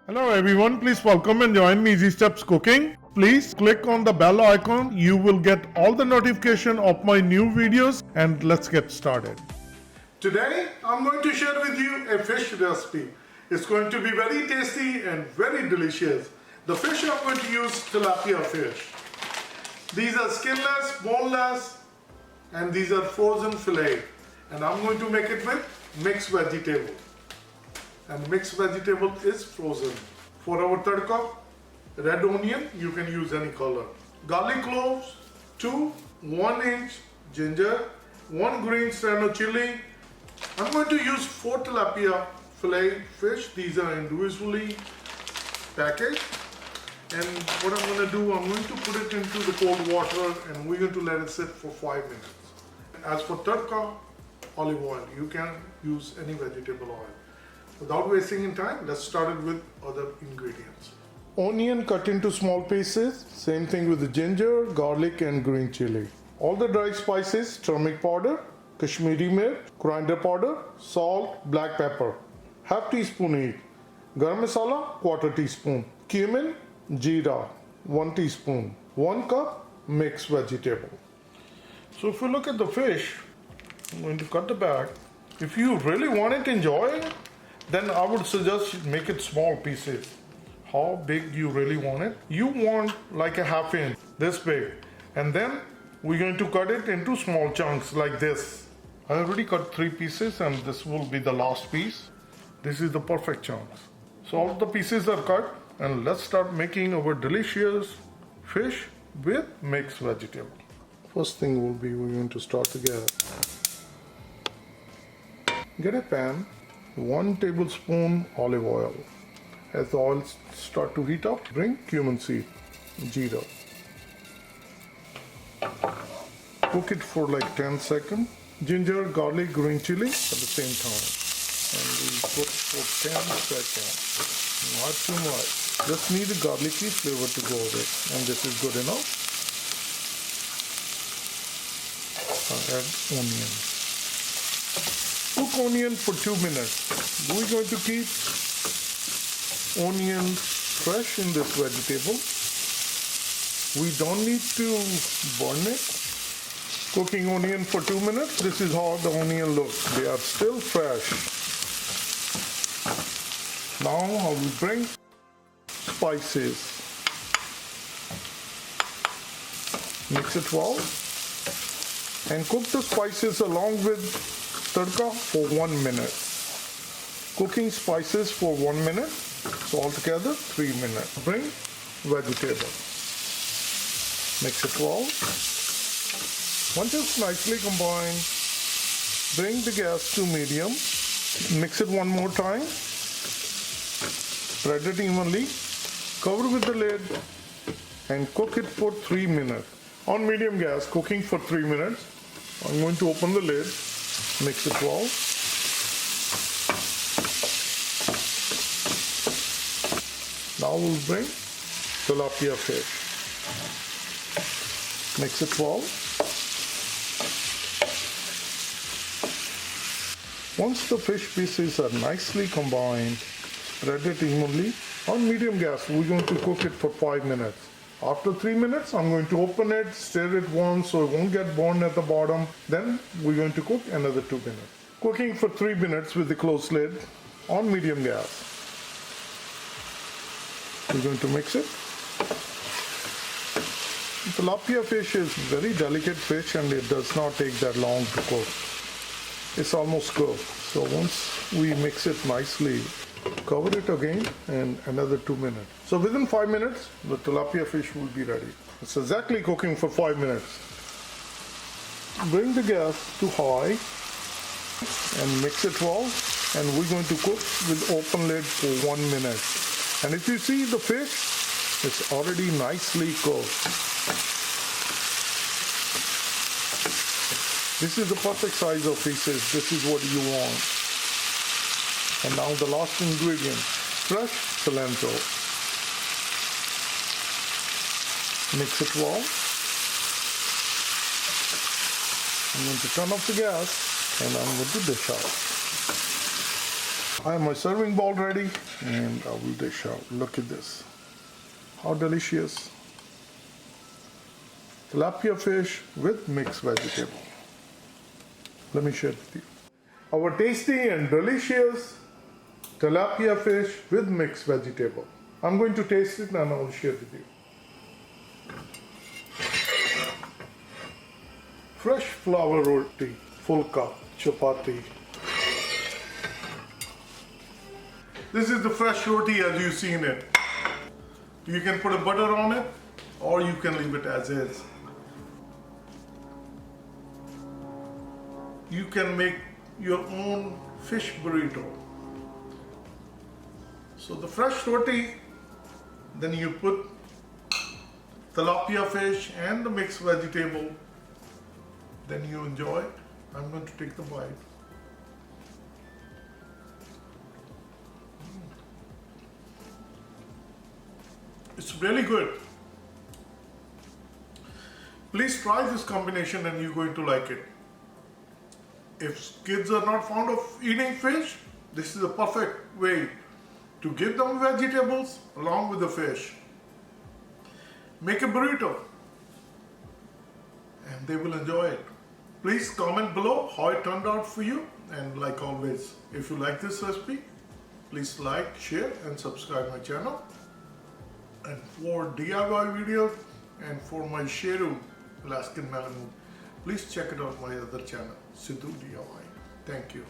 Hello everyone, please welcome and join me Easy Steps Cooking. Please click on the bell icon. You will get all the notification of my new videos and let's get started. Today I'm going to share with you a fish recipe. It's going to be very tasty and very delicious. The fish I'm going to use tilapia fish. These are skinless, boneless, and these are frozen fillet. And I'm going to make it with mixed vegetable. And mixed vegetable is frozen. For our tadka, red onion, you can use any color. Garlic cloves, 2 1-inch ginger, 1 green strand of chili. I'm going to use 4 tilapia fillet fish. These are individually packaged. And what I'm going to do, I'm going to put it into the cold water and we're going to let it sit for 5 minutes. As for tadka, olive oil. You can use any vegetable oil. Without wasting in time, let's start it with other ingredients. Onion cut into small pieces. Same thing with the ginger, garlic and green chili. All the dry spices, turmeric powder, Kashmiri mirt, coriander powder, salt, black pepper. Half teaspoon each. Garam masala, 1/4 teaspoon. Cumin, jeera, 1 teaspoon. 1 cup mixed vegetable. So if we look at the fish, I'm going to cut the back. If you really want it to enjoy, then I would suggest make it small pieces. How big you really want it? You want like a 1/2 inch, this big. And then we're going to cut it into small chunks like this. I already cut 3 pieces and this will be the last piece. This is the perfect chunks. So all the pieces are cut and let's start making our delicious fish with mixed vegetable. First thing will be we're going to start the gas. Get a pan. 1 tablespoon olive oil. As the oil start to heat up, bring cumin seed, jeera. Cook it for like 10 seconds. Ginger, garlic, green chili at the same time. And we cook for 10 seconds. Not too much. Just need a garlicky flavor to go with it. And this is good enough. I'll add onion. Cook onion for 2 minutes. We're going to keep onion fresh in this vegetable. We don't need to burn it. Cooking onion for 2 minutes. This is how the onion looks. They are still fresh. Now I will bring spices. Mix it well. And cook the spices along with tadka for 1 minute. Cooking spices for 1 minute. So altogether 3 minutes. Bring vegetable. Mix it well. Once it's nicely combined, bring the gas to medium. Mix it one more time. Spread it evenly. Cover with the lid and cook it for 3 minutes. On medium gas, cooking for 3 minutes. I'm going to open the lid. Mix it well. Now we'll bring tilapia fish. Mix it well. Once the fish pieces are nicely combined, spread it evenly. On medium gas, we're going to cook it for 5 minutes. After 3 minutes, I'm going to open it, stir it once so it won't get burned at the bottom. Then we're going to cook another 2 minutes. Cooking for 3 minutes with the closed lid on medium gas. We're going to mix it. Tilapia fish is very delicate fish and it does not take that long to cook. It's almost cooked. So once we mix it nicely, cover it again and another 2 minutes. So within 5 minutes, the tilapia fish will be ready. It's exactly cooking for 5 minutes. Bring the gas to high and mix it well. And we're going to cook with open lid for 1 minute. And if you see the fish, it's already nicely cooked. This is the perfect size of pieces. This is what you want. And now the last ingredient, fresh cilantro. Mix it well. I'm going to turn off the gas and I'm going to dish out. I have my serving bowl ready and I will dish out. Look at this. How delicious. Tilapia fish with mixed vegetable. Let me share it with you. Our tasty and delicious tilapia fish with mixed vegetable. I'm going to taste it and I will share it with you. Fresh flour roti, full cup, chapati. This is the fresh roti as you've seen it. You can put a butter on it or you can leave it as is. You can make your own fish burrito. So the fresh roti, then you put tilapia fish and the mixed vegetable, then you enjoy it. I'm going to take the bite. It's really good. Please try this combination and you're going to like it. If kids are not fond of eating fish, this is a perfect way to give them vegetables along with the fish. Make a burrito and they will enjoy it. Please comment below how it turned out for you, and like always, if you like this recipe, please like, share and subscribe my channel. And for DIY videos and for my Sheru Alaskan Malamute, please check it out my other channel, Sidhu DIY. Thank you.